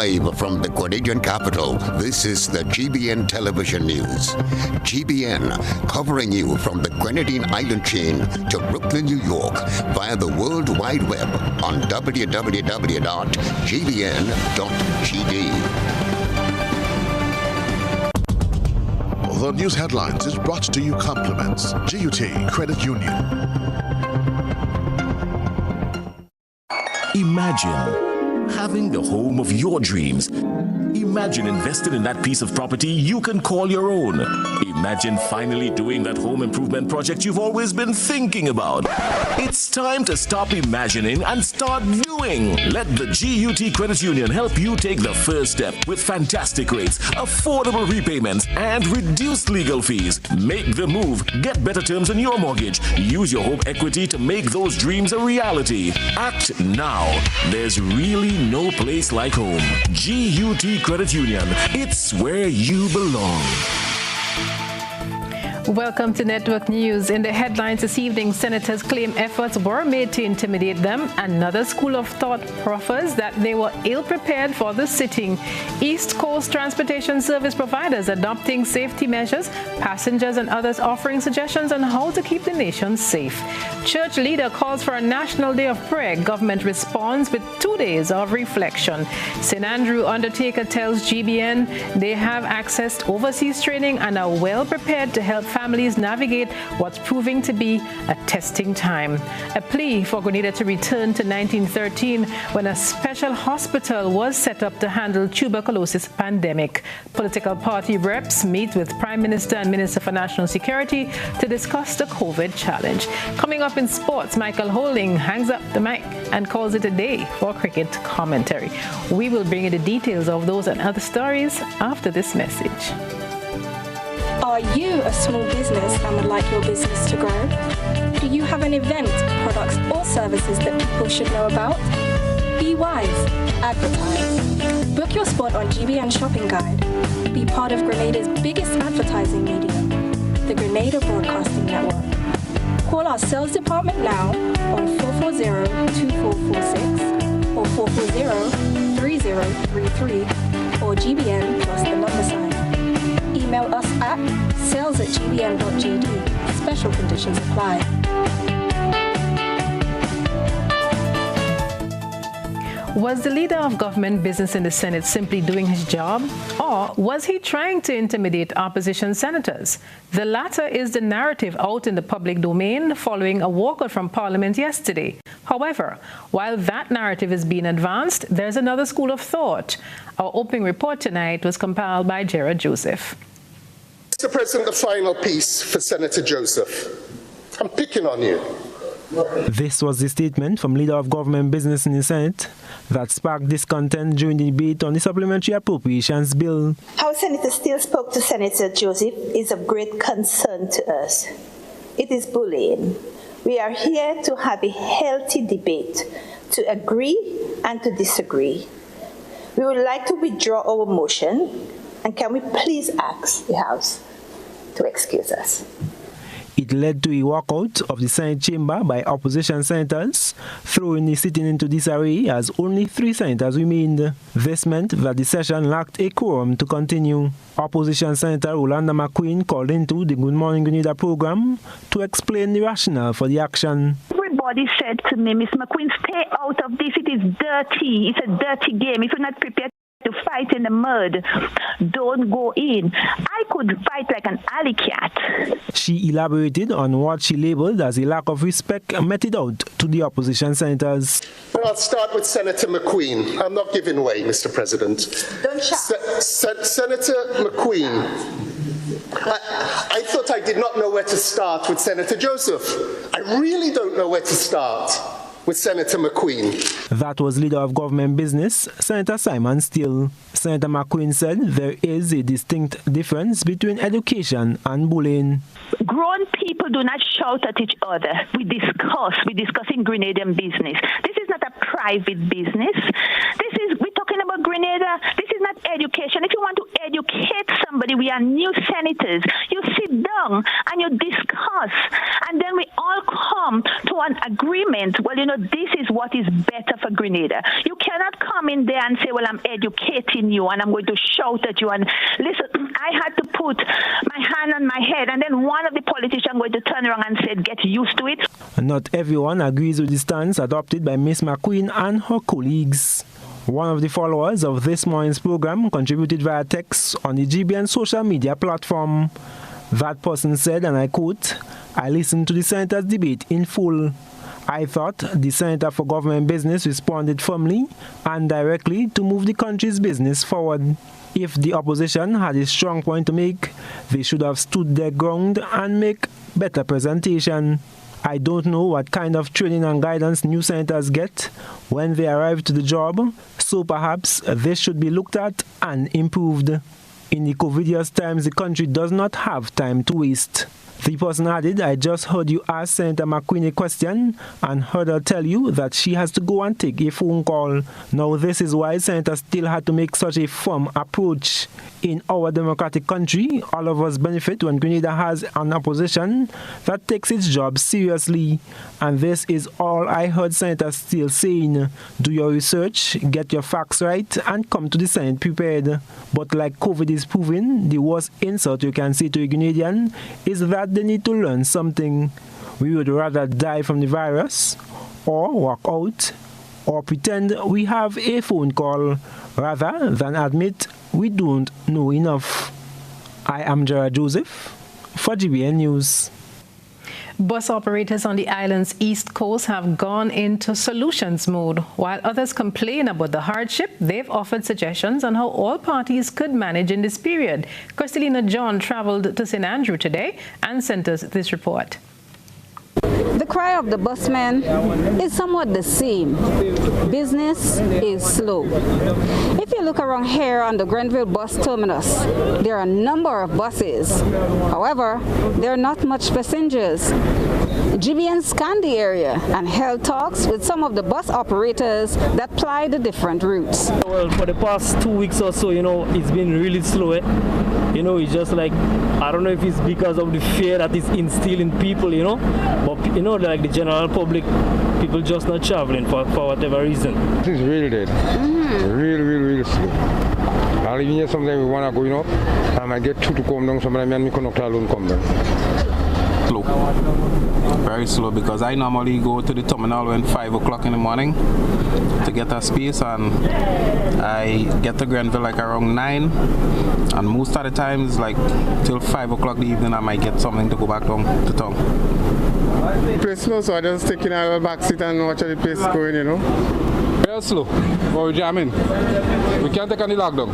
Live from the Grenadian capital, this is the GBN Television News. GBN, covering you from the Grenadine Island chain to Brooklyn, New York, via the World Wide Web on www.gbn.gd. The news headlines is brought to you compliments GUT Credit Union. Imagine having the home of your dreams. Imagine investing in that piece of property you can call your own. Imagine finally doing that home improvement project you've always been thinking about. It's time to stop imagining and start doing. Let the GUT Credit Union help you take the first step with fantastic rates, affordable repayments, and reduced legal fees. Make the move. Get better terms on your mortgage. Use your home equity to make those dreams a reality. Act now. There's really no place like home. GUT Credit Union. It's where you belong. Welcome to Network News. In the headlines this evening, senators claim efforts were made to intimidate them. Another school of thought proffers that they were ill-prepared for the sitting. East Coast transportation service providers adopting safety measures. Passengers and others offering suggestions on how to keep the nation safe. Church leader calls for a national day of prayer. Government responds with 2 days of reflection. St. Andrew undertaker tells GBN they have accessed overseas training and are well prepared to help families navigate what's proving to be a testing time. A plea for Grenada to return to 1913 when a special hospital was set up to handle tuberculosis pandemic. Political party reps meet with Prime Minister and Minister for National Security to discuss the COVID challenge. Coming up in sports, Michael Holding hangs up the mic and calls it a day for cricket commentary. We will bring you the details of those and other stories after this message. Are you a small business and would like your business to grow? Do you have an event, products or services that people should know about? Be wise. Advertise. Book your spot on GBN Shopping Guide. Be part of Grenada's biggest advertising medium, the Grenada Broadcasting Network. Call our sales department now on 440-2446 or 440-3033 or GBN plus the number sign. Email us at sales@gbn.gd. Special conditions apply. Was the leader of government business in the Senate simply doing his job, or was he trying to intimidate opposition senators? The latter is the narrative out in the public domain following a walkout from Parliament yesterday. However, while that narrative is being advanced, there's another school of thought. Our opening report tonight was compiled by Gerard Joseph. Mr. President, the final piece for Senator Joseph. I'm picking on you. This was the statement from Leader of Government Business in the Senate that sparked discontent during the debate on the Supplementary Appropriations Bill. How Senator Steele spoke to Senator Joseph is of great concern to us. It is bullying. We are here to have a healthy debate, to agree and to disagree. We would like to withdraw our motion, and can we please ask the House to excuse us? It led to a walkout of the Senate chamber by opposition senators, throwing the sitting into disarray as only 3 senators remained. This meant that the session lacked a quorum to continue. Opposition Senator Rolanda McQueen called into the Good Morning Grenada program to explain the rationale for the action. Everybody said to me, Ms. McQueen, stay out of this. It is dirty. It's a dirty game. If you're not prepared to fight in the mud, don't go in. I could fight like an alley cat. She elaborated on what she labeled as a lack of respect meted out to the opposition senators. Well, I'll start with Senator McQueen. I'm not giving way, Mr. President. Don't shout. Senator McQueen, I thought I did not know where to start with Senator Joseph. I really don't know where to start with Senator McQueen. That was Leader of Government Business, Senator Simon Steele. Senator McQueen said there is a distinct difference between education and bullying. Grown people do not shout at each other. We discuss in Grenadian business. This is not a private business. We're talking about Grenada. This is not education. If you want to educate somebody, we are new senators. You sit down and you discuss, and then we all come come to an agreement. Well, this is what is better for Grenada. You cannot come in there and say, well, I'm educating you and I'm going to shout at you. And listen, I had to put my hand on my head, and then one of the politicians going to turn around and say, get used to it. Not everyone agrees with the stance adopted by Ms. McQueen and her colleagues. One of the followers of this morning's program contributed via text on the GBN social media platform. That person said, and I quote, "I listened to the Senator's debate in full. I thought the Senator for Government Business responded firmly and directly to move the country's business forward. If the opposition had a strong point to make, they should have stood their ground and make better presentation. I don't know what kind of training and guidance new senators get when they arrive to the job, so perhaps this should be looked at and improved. In the COVIDious times, the country does not have time to waste." The person added, "I just heard you ask Senator McQueen a question and heard her tell you that she has to go and take a phone call. Now this is why Senator still had to make such a firm approach. In our democratic country, all of us benefit when Grenada has an opposition that takes its job seriously. And this is all I heard Senator Steele saying. Do your research, get your facts right, and come to the Senate prepared. But like COVID is proving, the worst insult you can say to a Grenadian is that they need to learn something. We would rather die from the virus, or walk out, or pretend we have a phone call, rather than admit we don't know enough." I am Gerard Joseph for GBN News. Bus operators on the island's east coast have gone into solutions mode. While others complain about the hardship, they've offered suggestions on how all parties could manage in this period. Kristalina John traveled to St. Andrew today and sent us this report. The cry of the busmen is somewhat the same. Business is slow. If you look around here on the Grenville bus terminus, there are a number of buses. However, there are not much passengers. GBN scanned the area and held talks with some of the bus operators that ply the different routes. Well, for the past 2 weeks or so, it's been really slow. It's just like, I don't know if it's because of the fear that is instilled in people, but, like the general public, people just not traveling for whatever reason. It's really dead. Really slow. I'll even hear sometimes we want to go, I might get two to come down, somebody and me cannot alone come down. Slow. Very slow, because I normally go to the terminal when 5 o'clock in the morning to get a space, and I get to Grenville like around 9, and most of the times like till 5 o'clock in the evening I might get something to go back down to town. Place slow, so I just take in a back seat and watch the place going, Very slow, but we're jamming. We can't take any lockdown.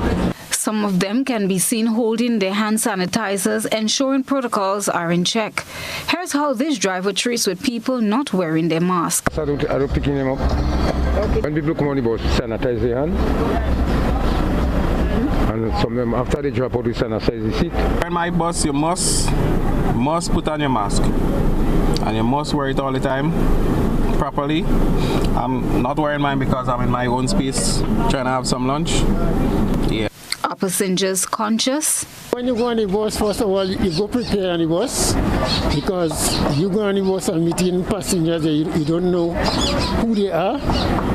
Some of them can be seen holding their hand sanitizers, ensuring protocols are in check. Here's how this driver treats with people not wearing their masks. I don't picking them up. Okay. When people come on the bus, sanitize their hand. And some of them, after they drop out, we sanitize the seat. In my bus, you must put on your mask. And you must wear it all the time, properly. I'm not wearing mine because I'm in my own space, trying to have some lunch. Yeah. Are passengers conscious? When you go on the bus, first of all, you go prepare on the bus, because you go on the bus and meeting passengers that you don't know who they are,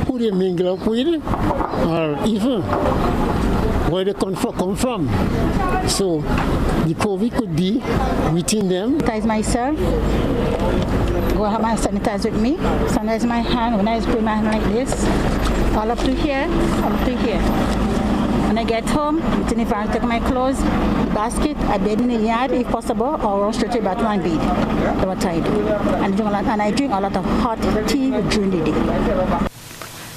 who they mingle up with, or even where they come from. So the COVID could be within them. Sanitize myself. Go have my sanitizer with me. Sanitize my hand. When I put my hand like this, all up to here, all up to here. When I get home, if I take my clothes, the basket, I bed in the yard if possible, or run straight to the bathroom and bed. That's what I do. And I drink a lot of hot tea during the day.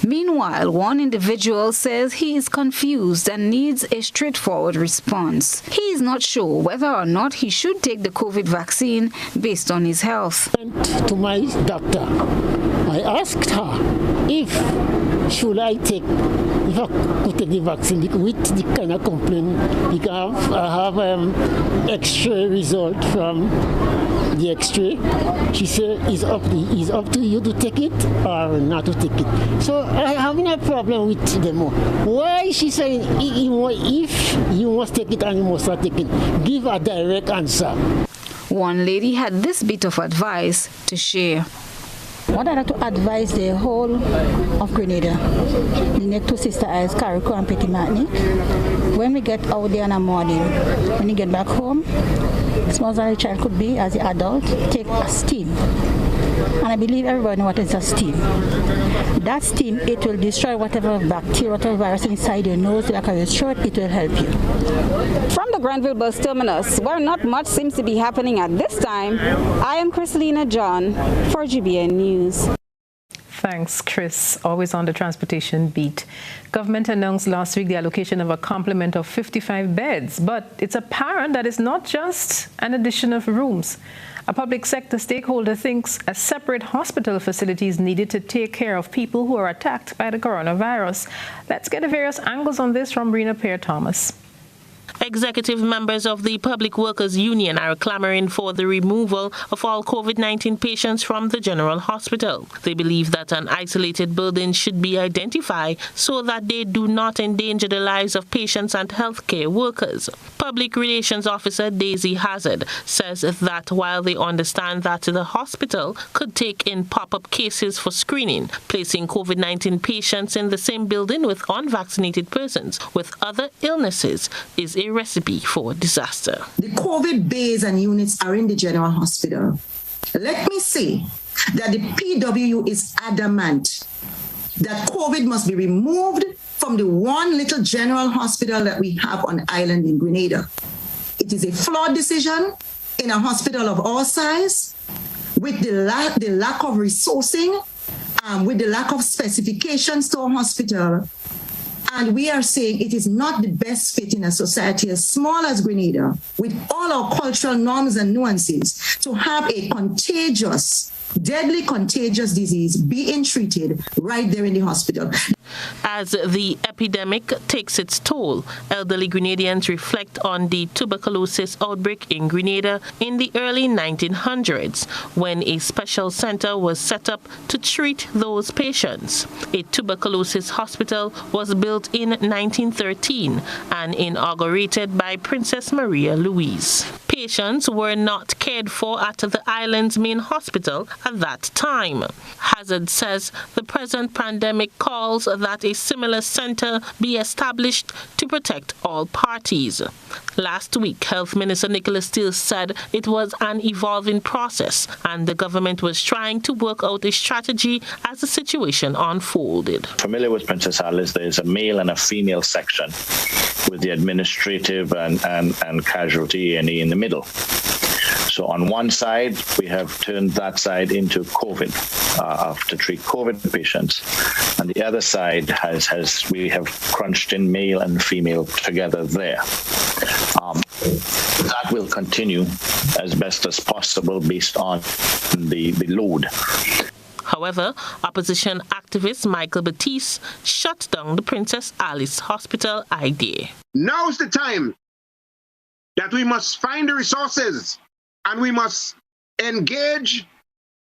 Meanwhile, one individual says he is confused and needs a straightforward response. He is not sure whether or not he should take the COVID vaccine based on his health. I went to my doctor. I asked her if I could take the vaccine with the kind of complaint, because I have X-ray result from the X-ray. She said it's up to you to take it or not to take it. So I have no problem with them. Why she saying if you must take it and you must not take it? Give a direct answer. One lady had this bit of advice to share. What I'd like to advise the whole of Grenada, the next two sister eyes, Carrico and Petit Martinique, when we get out there in the morning, when you get back home, small as a child could be, as an adult, take a steam. And I believe everybody knows what is a steam. That steam, it will destroy whatever bacteria, whatever virus inside your nose, like your throat, it will help you. From the Grenville bus terminus, where not much seems to be happening at this time, I am Christelina John for GBN News. Thanks, Chris. Always on the transportation beat. Government announced last week the allocation of a complement of 55 beds, but it's apparent that it's not just an addition of rooms. A public sector stakeholder thinks a separate hospital facility is needed to take care of people who are attacked by the coronavirus. Let's get the various angles on this from Rena Pear-Thomas. Executive members of the Public Workers Union are clamoring for the removal of all COVID-19 patients from the General Hospital. They believe that an isolated building should be identified so that they do not endanger the lives of patients and healthcare workers. Public Relations Officer Daisy Hazard says that while they understand that the hospital could take in pop-up cases for screening, placing COVID-19 patients in the same building with unvaccinated persons with other illnesses is a recipe for disaster. The COVID bays and units are in the General Hospital. Let me say that the PW is adamant that COVID must be removed from the one little General Hospital that we have on island in Grenada. It is a flawed decision in a hospital of our size, with the lack of resourcing, with the lack of specifications to our hospital. And we are saying it is not the best fit in a society as small as Grenada, with all our cultural norms and nuances, to have a contagious, deadly contagious disease being treated right there in the hospital. As the epidemic takes its toll, elderly Grenadians reflect on the tuberculosis outbreak in Grenada in the early 1900s, when a special center was set up to treat those patients. A tuberculosis hospital was built in 1913 and inaugurated by Princess Maria Louise. Patients were not cared for at the island's main hospital at that time. Hazard says the present pandemic calls that a similar center be established to protect all parties. Last week, Health Minister Nicholas Steele said it was an evolving process and the government was trying to work out a strategy as the situation unfolded. Familiar with Princess Alice, there is a male and a female section with the administrative and casualty A&E in the middle. So on one side, we have turned that side into COVID, to treat COVID patients. And the other side we have crunched in male and female together there. That will continue as best as possible based on the load. However, opposition activist Michael Batiste shut down the Princess Alice Hospital idea. Now's the time that we must find the resources and we must engage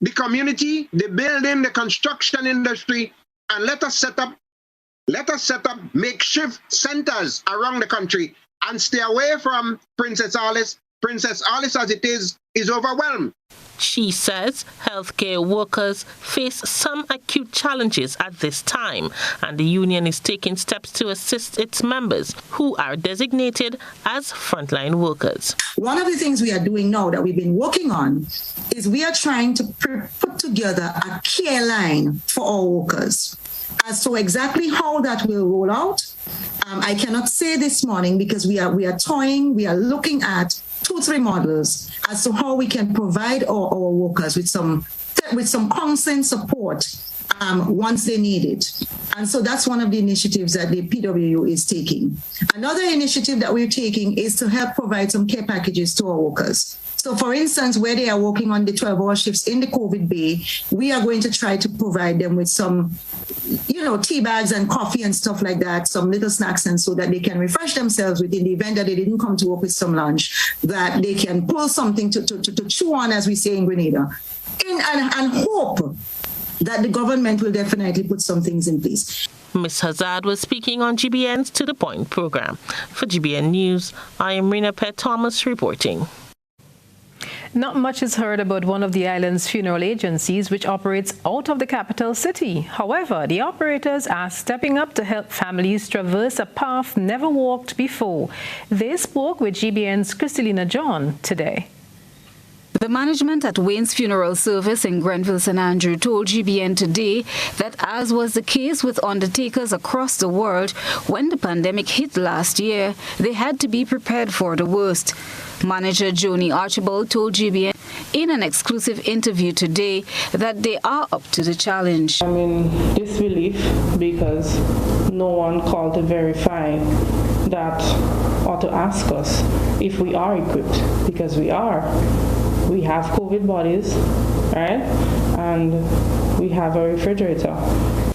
the community, the building, the construction industry, and let us set up makeshift centers around the country and stay away from Princess Alice. Princess Alice, as it is overwhelmed. She says healthcare workers face some acute challenges at this time, and the union is taking steps to assist its members who are designated as frontline workers. One of the things we are doing now that we've been working on is we are trying to put together a care line for our workers. As to exactly how that will roll out, I cannot say this morning because we are looking at 2-3 models as to how we can provide our workers with some counseling support once they need it. And so that's one of the initiatives that the PWU is taking. Another initiative that we're taking is to help provide some care packages to our workers. So for instance, where they are working on the 12-hour shifts in the COVID bay, we are going to try to provide them with some, tea bags and coffee and stuff like that, some little snacks, and so that they can refresh themselves within the event that they didn't come to work with some lunch, that they can pull something to chew on, as we say in Grenada, and hope that the government will definitely put some things in place. Ms. Hazard was speaking on GBN's To The Point program. For GBN News, I am Rena Pear-Thomas reporting. Not much is heard about one of the island's funeral agencies which operates out of the capital city. However, the operators are stepping up to help families traverse a path never walked before. They spoke with GBN's Christelina John today. The management at Wayne's Funeral Service in Grenville, St. Andrew told GBN today that, as was the case with undertakers across the world, when the pandemic hit last year, they had to be prepared for the worst. Manager Joni Archibald told GBN in an exclusive interview today that they are up to the challenge. I'm in disbelief because no one called to verify that or to ask us if we are equipped, because we are. We have COVID bodies, right? And we have a refrigerator.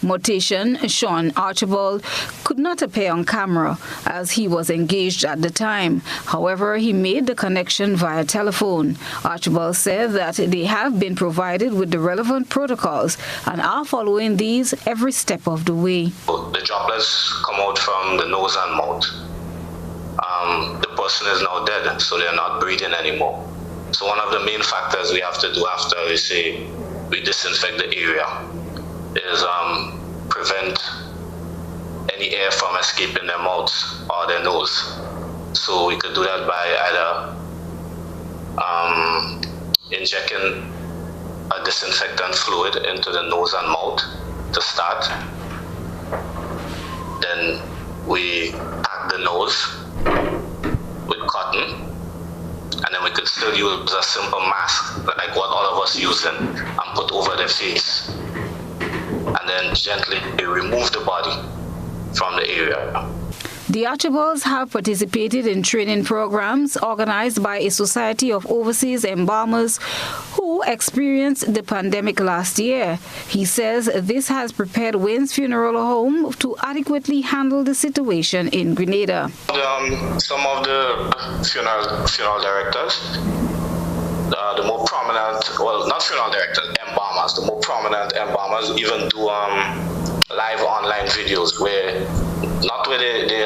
Mortician Sean Archibald could not appear on camera as he was engaged at the time. However, he made the connection via telephone. Archibald said that they have been provided with the relevant protocols and are following these every step of the way. The droplets come out from the nose and mouth. The person is now dead, so they're not breathing anymore. So one of the main factors we have to do after we disinfect the area is prevent any air from escaping their mouths or their nose. So we could do that by either injecting a disinfectant fluid into the nose and mouth to start. Then we pack the nose with cotton. And then we could still use a simple mask, like what all of us using, and put over their face. And then gently remove the body from the area. The Archibalds have participated in training programs organized by a society of overseas embalmers who experienced the pandemic last year. He says this has prepared Wayne's Funeral Home to adequately handle the situation in Grenada. Some of the funeral directors, the more prominent, well, not funeral directors, embalmers, the more prominent embalmers even do live online videos where, not where they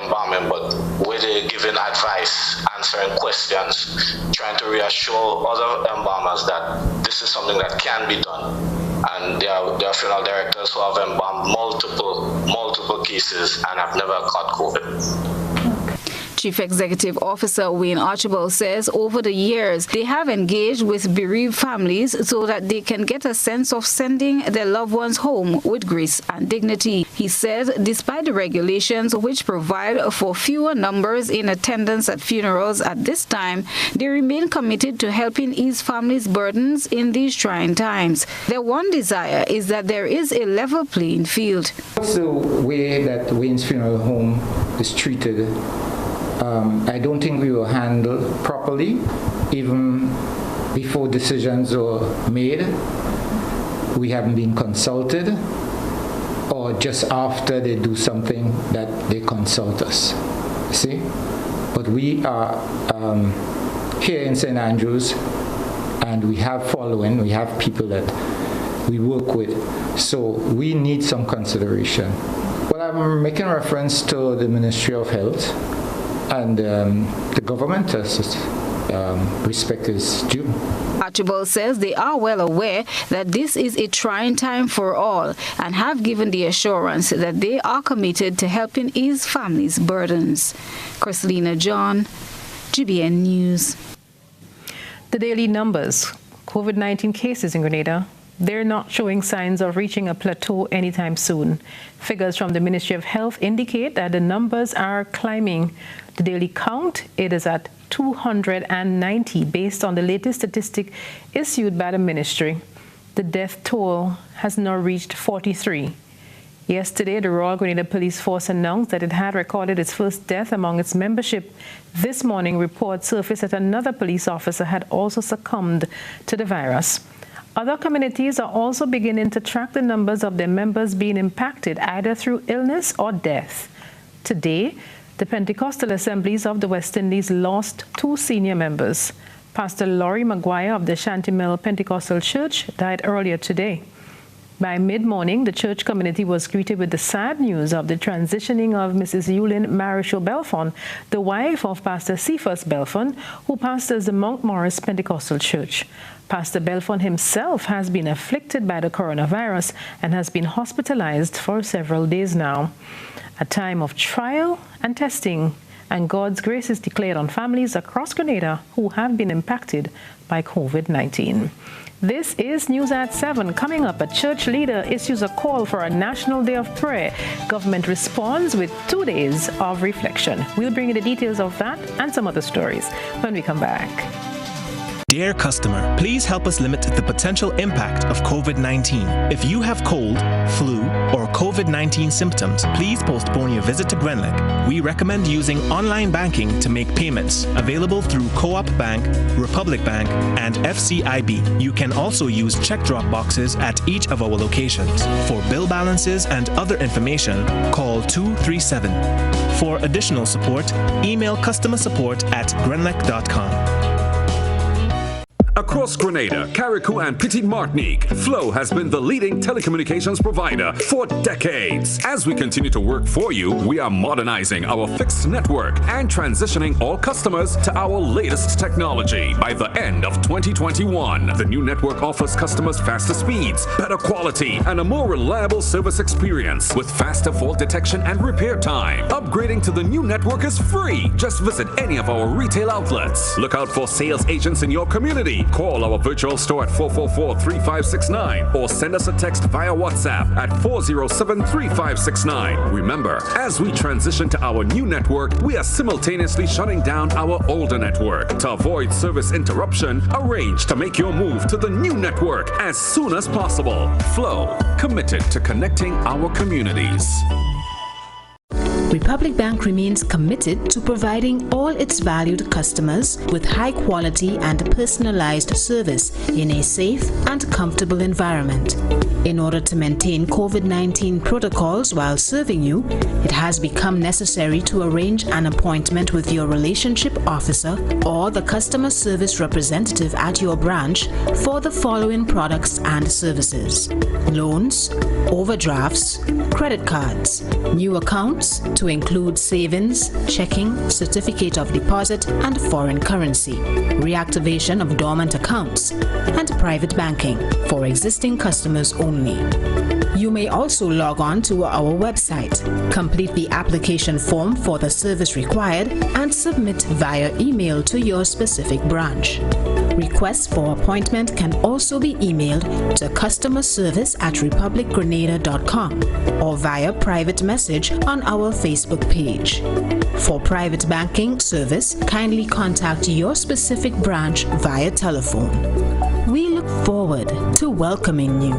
embalming, but where they're giving advice, answering questions, trying to reassure other embalmers that this is something that can be done. And there are funeral directors who have embalmed multiple cases and have never caught COVID. Chief Executive Officer Wayne Archibald says over the years they have engaged with bereaved families so that they can get a sense of sending their loved ones home with grace and dignity. He said despite the regulations which provide for fewer numbers in attendance at funerals at this time, they remain committed to helping ease families' burdens in these trying times. Their one desire is that there is a level playing field. What's the way that Wayne's Funeral Home is treated? I don't think we were handled properly, even before decisions were made. We haven't been consulted, or just after they do something that they consult us. See? But we are here in St. Andrews, and we have following, we have people that we work with, so we need some consideration. Well, I'm making reference to the Ministry of Health, and the government respect is due. Archibald says they are well aware that this is a trying time for all and have given the assurance that they are committed to helping ease families' burdens. Christelina John, GBN News. The daily numbers, COVID-19 cases in Grenada, they're not showing signs of reaching a plateau anytime soon. Figures from the Ministry of Health indicate that the numbers are climbing. The daily count, it is at 290 based on the latest statistic issued by the ministry. The death toll has now reached 43. Yesterday, the Royal Grenada Police Force announced that it had recorded its first death among its membership. This morning, reports surfaced that another police officer had also succumbed to the virus. Other communities are also beginning to track the numbers of their members being impacted either through illness or death. Today, the Pentecostal Assemblies of the West Indies lost 2 senior members. Pastor Laurie Maguire of the Shantimel Pentecostal Church died earlier today. By mid-morning, the church community was greeted with the sad news of the transitioning of Mrs. Yulin Marichal Belfon, the wife of Pastor Cephas Belfon, who pastors the Mount Morris Pentecostal Church. Pastor Belfon himself has been afflicted by the coronavirus and has been hospitalized for several days now. A time of trial and testing, and God's grace is declared on families across Grenada who have been impacted by COVID-19. This is News at 7. Coming up, a church leader issues a call for a national day of prayer. Government responds with 2 days of reflection. We'll bring you the details of that and some other stories when we come back. Dear customer, please help us limit the potential impact of COVID-19. If you have cold, flu, or COVID-19 symptoms, please postpone your visit to Grenlec. We recommend using online banking to make payments, available through Co-op Bank, Republic Bank, and FCIB. You can also use check drop boxes at each of our locations. For bill balances and other information, call 237. For additional support, email customersupport@grenlec.com. Across Grenada, Carriacou and Petite Martinique, Flow has been the leading telecommunications provider for decades. As we continue to work for you, we are modernizing our fixed network and transitioning all customers to our latest technology. By the end of 2021, the new network offers customers faster speeds, better quality, and a more reliable service experience with faster fault detection and repair time. Upgrading to the new network is free. Just visit any of our retail outlets. Look out for sales agents in your community. Call our virtual store at 444-3569 or send us a text via WhatsApp at 407-3569. Remember, as we transition to our new network, we are simultaneously shutting down our older network. To avoid service interruption, arrange to make your move to the new network as soon as possible. Flow, committed to connecting our communities. Republic Bank remains committed to providing all its valued customers with high quality and personalized service in a safe and comfortable environment. In order to maintain COVID-19 protocols while serving you, it has become necessary to arrange an appointment with your relationship officer or the customer service representative at your branch for the following products and services: loans, overdrafts, credit cards, new accounts to include savings, checking, certificate of deposit, and foreign currency, reactivation of dormant accounts, and private banking for existing customers only. You may also log on to our website, complete the application form for the service required, and submit via email to your specific branch. Requests for appointment can also be emailed to customerservice@republicgrenada.com or via private message on our Facebook page. For private banking service, kindly contact your specific branch via telephone. We look forward to welcoming you.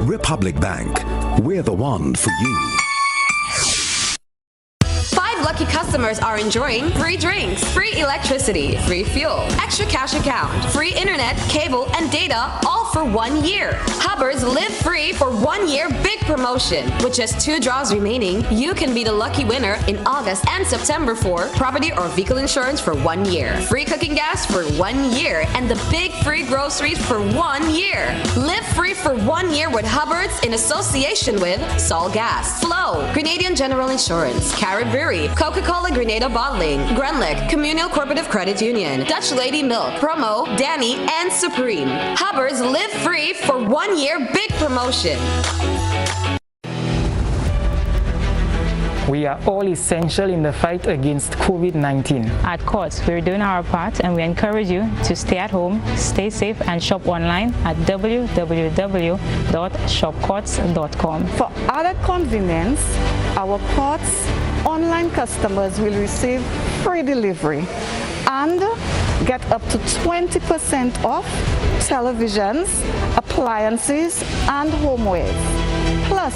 Republic Bank, we're the one for you. 5 lucky customers are enjoying free drinks, free electricity, free fuel, extra cash account, free internet, cable, and data, all for 1 year. Hubbard's Live Free for 1 year big promotion. With just 2 draws remaining, you can be the lucky winner in August and September for property or vehicle insurance for 1 year, free cooking gas for 1 year, and the big free groceries for 1 year. Live free for 1 year with Hubbard's in association with Sol Gas, Flow, Grenadian General Insurance, Carib Brewery, Coca-Cola Grenada Bottling, Grenlec, Communal Cooperative Credit Union, Dutch Lady Milk, Promo, Danny, and Supreme. Hubbard's Live Free for 1 year big promotion. We are all essential in the fight against COVID-19. At Courts, we're doing our part and we encourage you to stay at home, stay safe, and shop online at www.shopcourts.com. For added convenience, our Courts online customers will receive free delivery and get up to 20% off televisions, appliances, and homewares. Plus,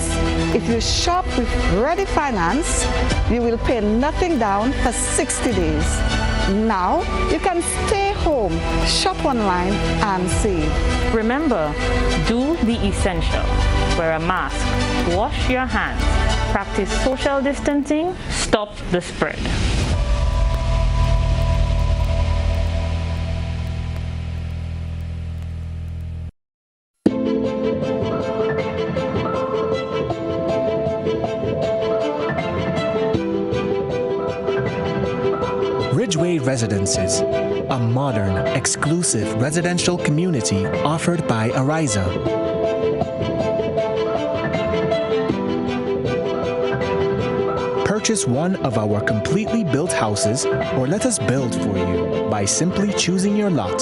if you shop with Ready Finance, you will pay nothing down for 60 days. Now, you can stay home, shop online, and save. Remember, do the essential. Wear a mask, wash your hands, practice social distancing, stop the spread. Residences, a modern, exclusive residential community offered by Ariza. Purchase one of our completely built houses or let us build for you by simply choosing your lot,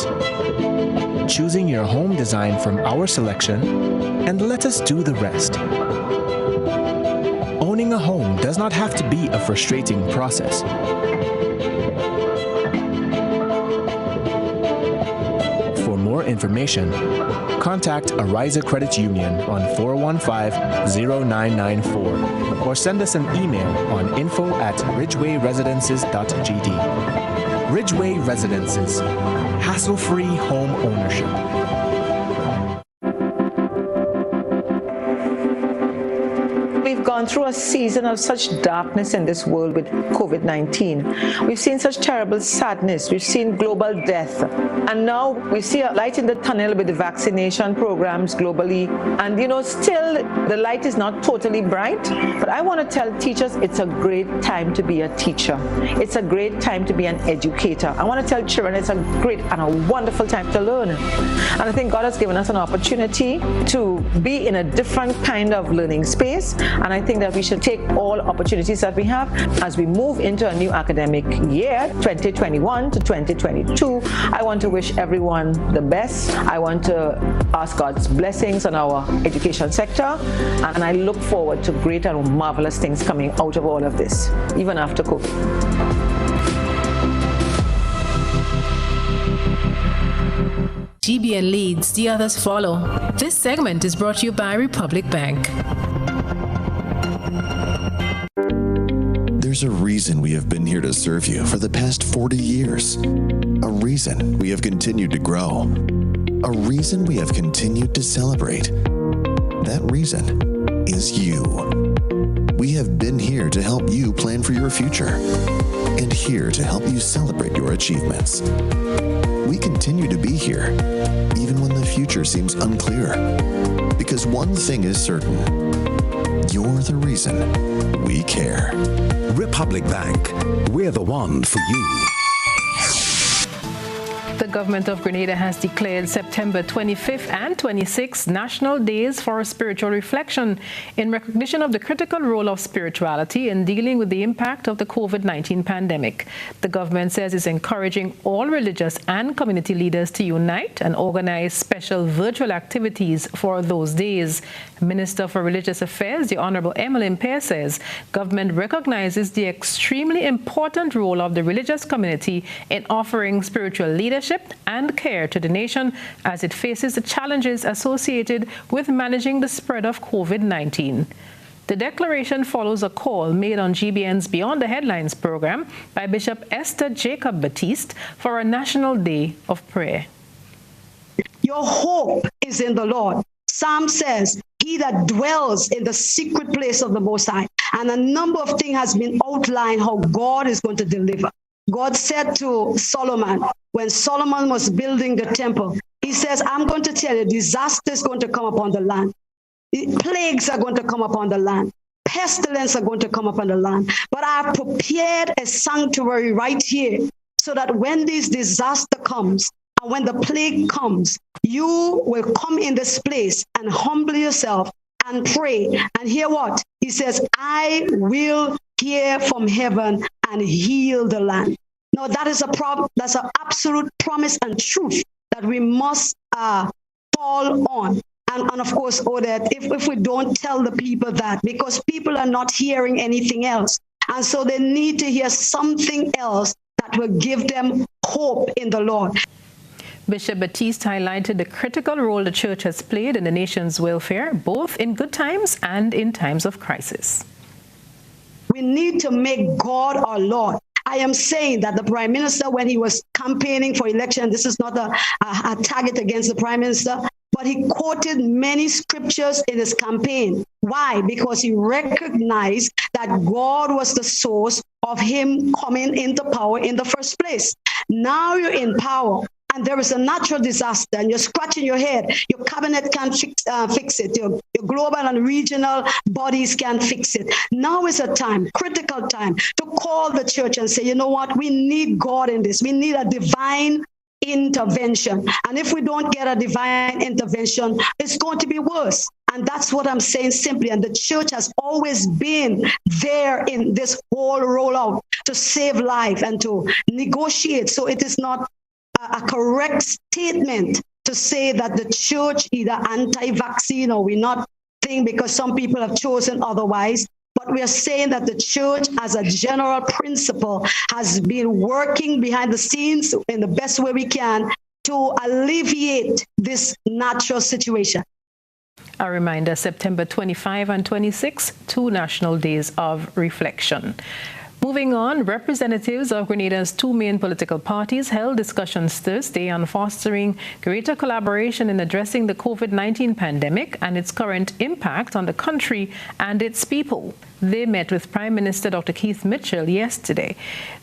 choosing your home design from our selection, and let us do the rest. Owning a home does not have to be a frustrating process. For more information, contact Ariza Credit Union on 415-0994 or send us an email on info@ridgewayresidences.gd. Ridgeway Residences, hassle-free home ownership. We've gone through a season of such darkness in this world with COVID-19. We've seen such terrible sadness. We've seen global death. And now we see a light in the tunnel with the vaccination programs globally. And, still the light is not totally bright. But I want to tell teachers it's a great time to be a teacher. It's a great time to be an educator. I want to tell children it's a great and a wonderful time to learn. And I think God has given us an opportunity to be in a different kind of learning space. And I think that we should take all opportunities that we have as we move into a new academic year, 2021 to 2022. I want to wish everyone the best. I want to ask God's blessings on our education sector. And I look forward to great and marvelous things coming out of all of this, even after COVID. GBN leads, the others follow. This segment is brought to you by Republic Bank. There's a reason we have been here to serve you for the past 40 years. A reason we have continued to grow. A reason we have continued to celebrate. That reason is you. We have been here to help you plan for your future and here to help you celebrate your achievements. We continue to be here, even when the future seems unclear. Because one thing is certain, you're the reason we care. Republic Bank, we're the one for you. The government of Grenada has declared September 25th and 26th National Days for Spiritual Reflection in recognition of the critical role of spirituality in dealing with the impact of the COVID-19 pandemic. The government says it's encouraging all religious and community leaders to unite and organize special virtual activities for those days. Minister for Religious Affairs, the Honorable Emmeline Pear, says government recognizes the extremely important role of the religious community in offering spiritual leadership and care to the nation as it faces the challenges associated with managing the spread of COVID-19. The declaration follows a call made on GBN's Beyond the Headlines program by Bishop Esther Jacob Baptiste for a National Day of Prayer. Your hope is in the Lord. Psalm says, he that dwells in the secret place of the Most High. And a number of things has been outlined how God is going to deliver. God said to Solomon, when Solomon was building the temple, he says, I'm going to tell you, disaster is going to come upon the land. Plagues are going to come upon the land. Pestilence are going to come upon the land. But I've prepared a sanctuary right here so that when this disaster comes and when the plague comes, you will come in this place and humble yourself and pray. And hear what? He says, I will hear from heaven and heal the land. Now that is that's an absolute promise and truth that we must fall on. And of course, Odette, if we don't tell the people that, because people are not hearing anything else. And so they need to hear something else that will give them hope in the Lord. Bishop Baptiste highlighted the critical role the church has played in the nation's welfare, both in good times and in times of crisis. We need to make God our Lord. I am saying that the Prime Minister, when he was campaigning for election, this is not a target against the Prime Minister, but he quoted many scriptures in his campaign. Why? Because he recognized that God was the source of him coming into power in the first place. Now you're in power. and there is a natural disaster and you're scratching your head, your cabinet can't fix it, your global and regional bodies can't fix it. Now is a time, critical time, to call the church and say, you know what, we need God in this. We need a divine intervention. And if we don't get a divine intervention, it's going to be worse. And that's what I'm saying simply. And the church has always been there in this whole rollout to save life and to negotiate. So it is not a correct statement to say that the church either anti-vaccine or we're not thing because some people have chosen otherwise. But we are saying that the church, as a general principle, has been working behind the scenes in the best way we can to alleviate this natural situation. A reminder, September 25 and 26, 2 national days of reflection. Moving on, representatives of Grenada's 2 main political parties held discussions Thursday on fostering greater collaboration in addressing the COVID-19 pandemic and its current impact on the country and its people. They met with Prime Minister Dr. Keith Mitchell yesterday.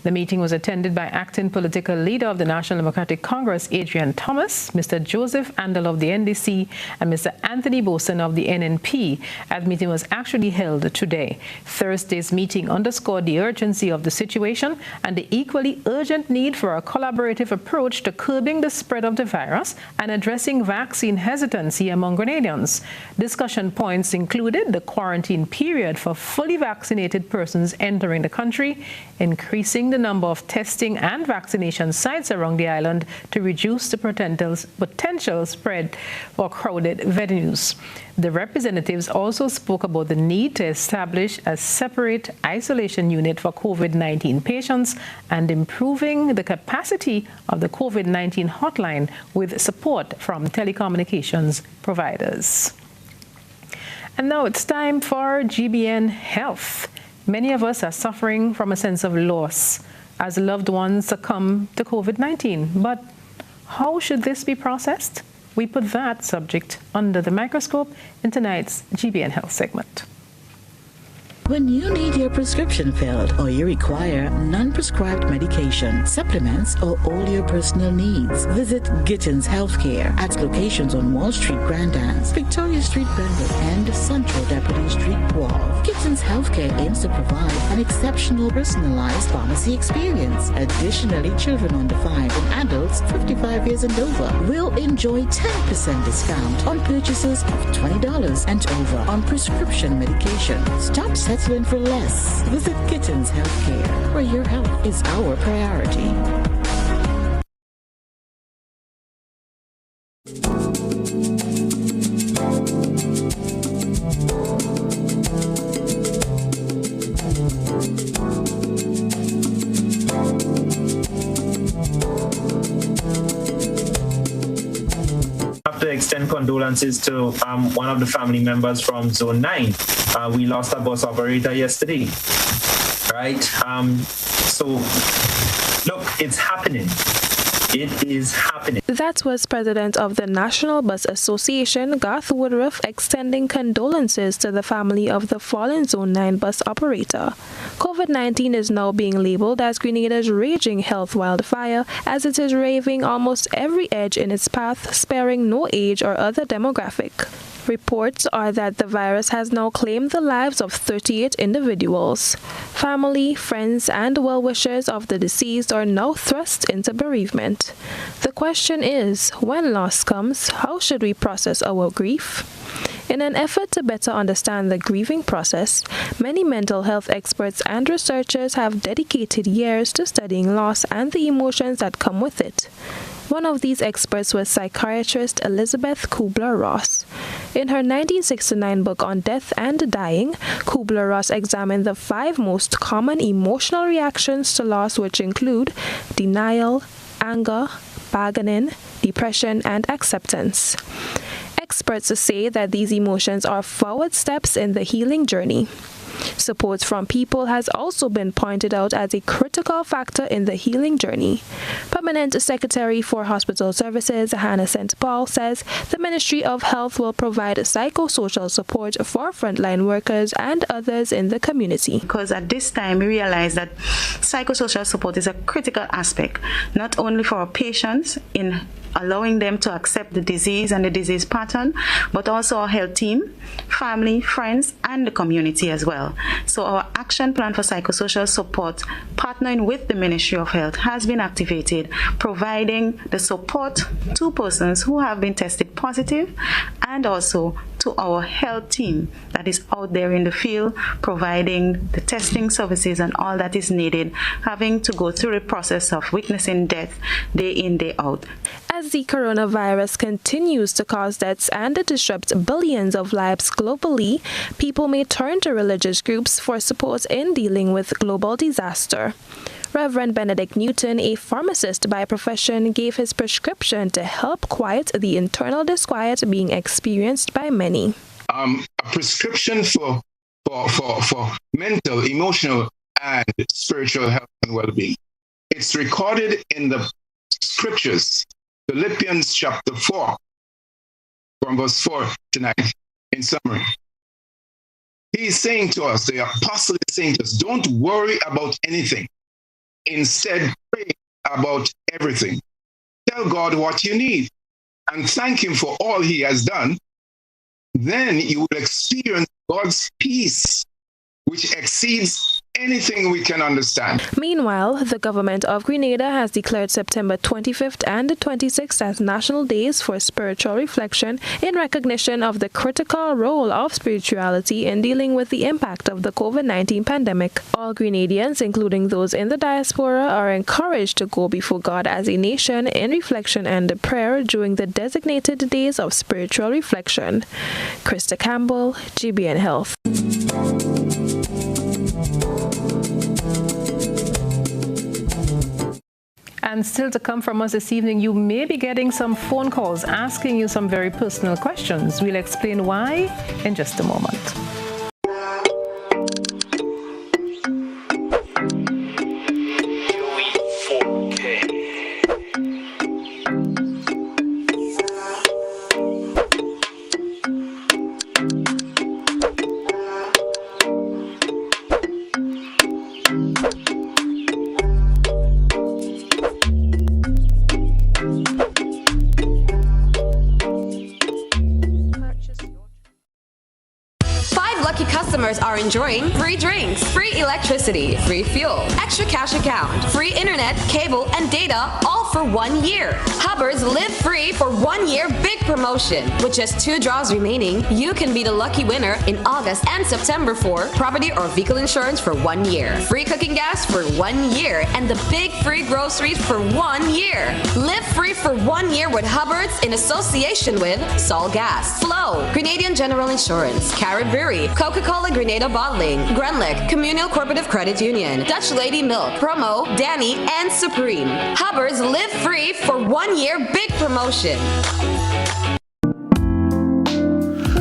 The meeting was attended by acting political leader of the National Democratic Congress, Adrian Thomas, Mr. Joseph Andel of the NDC, and Mr. Anthony Boson of the NNP. The meeting was actually held today. Thursday's meeting underscored the urgency of the situation and the equally urgent need for a collaborative approach to curbing the spread of the virus and addressing vaccine hesitancy among Grenadians. Discussion points included the quarantine period for fully vaccinated persons entering the country, increasing the number of testing and vaccination sites around the island to reduce the potential spread for crowded venues. The representatives also spoke about the need to establish a separate isolation unit for COVID-19 patients and improving the capacity of the COVID-19 hotline with support from telecommunications providers. And now it's time for GBN Health. Many of us are suffering from a sense of loss as loved ones succumb to COVID-19. But how should this be processed? We put that subject under the microscope in tonight's GBN Health segment. When you need your prescription filled or you require non-prescribed medication, supplements, or all your personal needs, visit Gittins Healthcare at locations on Wall Street, Grand Anse, Victoria Street, Brentwood, and Central Deputy Street, Wharf. Gittins Healthcare aims to provide an exceptional personalized pharmacy experience. Additionally, children under 5 and adults 55 years and over will enjoy 10% discount on purchases of $20 and over on prescription medication. Stop settling for less. Visit Gittins Healthcare, where your health is our priority. Extend condolences to one of the family members from Zone 9. We lost our bus operator yesterday, right? So, look, it's happening. It is happening. That was President of the National Bus Association, Garth Woodruff, extending condolences to the family of the fallen Zone 9 bus operator. COVID-19 is now being labeled as Grenada's raging health wildfire, as it is raving almost every edge in its path, sparing no age or other demographic. Reports are that the virus has now claimed the lives of 38 individuals. Family, friends, and well-wishers of the deceased are now thrust into bereavement. The question is, when loss comes, how should we process our grief? In an effort to better understand the grieving process, many mental health experts and researchers have dedicated years to studying loss and the emotions that come with it. One of these experts was psychiatrist Elizabeth Kubler-Ross. In her 1969 book on death and dying, Kubler-Ross examined the 5 most common emotional reactions to loss, which include denial, anger, bargaining, depression, and acceptance. Experts say that these emotions are forward steps in the healing journey. Support from people has also been pointed out as a critical factor in the healing journey. Permanent Secretary for Hospital Services, Hannah St. Paul, says the Ministry of Health will provide psychosocial support for frontline workers and others in the community. Because at this time, we realize that psychosocial support is a critical aspect, not only for our patients in allowing them to accept the disease and the disease pattern, but also our health team, family, friends, and the community as well. So our action plan for psychosocial support, partnering with the Ministry of Health, has been activated, providing the support to persons who have been tested positive and also to our health team that is out there in the field, providing the testing services and all that is needed, having to go through the process of witnessing death day in, day out. As the coronavirus continues to cause deaths and disrupt billions of lives globally, people may turn to religious groups for support in dealing with global disaster. Reverend Benedict Newton, a pharmacist by profession, gave his prescription to help quiet the internal disquiet being experienced by many. A prescription for mental, emotional, and spiritual health and well-being. It's recorded in the scriptures, Philippians chapter 4, from verse 4 to 9, in summary. He's saying to us, the apostle is saying to us, don't worry about anything. Instead, pray about everything. Tell God what you need and thank Him for all He has done. Then you will experience God's peace, which exceeds anything we can understand. Meanwhile, the government of Grenada has declared September 25th and 26th as national days for spiritual reflection in recognition of the critical role of spirituality in dealing with the impact of the COVID-19 pandemic. All Grenadians, including those in the diaspora, are encouraged to go before God as a nation in reflection and prayer during the designated days of spiritual reflection. Krista Campbell, GBN Health. And still to come from us this evening, you may be getting some phone calls asking you some very personal questions. We'll explain why in just a moment. Are enjoying free drinks, free electricity, free fuel, extra cash account, free internet, cable, and data, all for 1 year. Hubbard's Live Free for 1 year big promotion. With just 2 draws remaining, you can be the lucky winner in August and September for property or vehicle insurance for 1 year, free cooking gas for 1 year, and the big free groceries for 1 year. Live free for 1 year with Hubbard's in association with Sol Gas, Flow, Grenadian General Insurance, Caribbery, Coca-Cola Grenada Bottling, Grenlick, Communal Cooperative Credit Union, Dutch Lady Milk, Promo, Danny, and Supreme. Hubbard's Live Free for 1 year big promotion.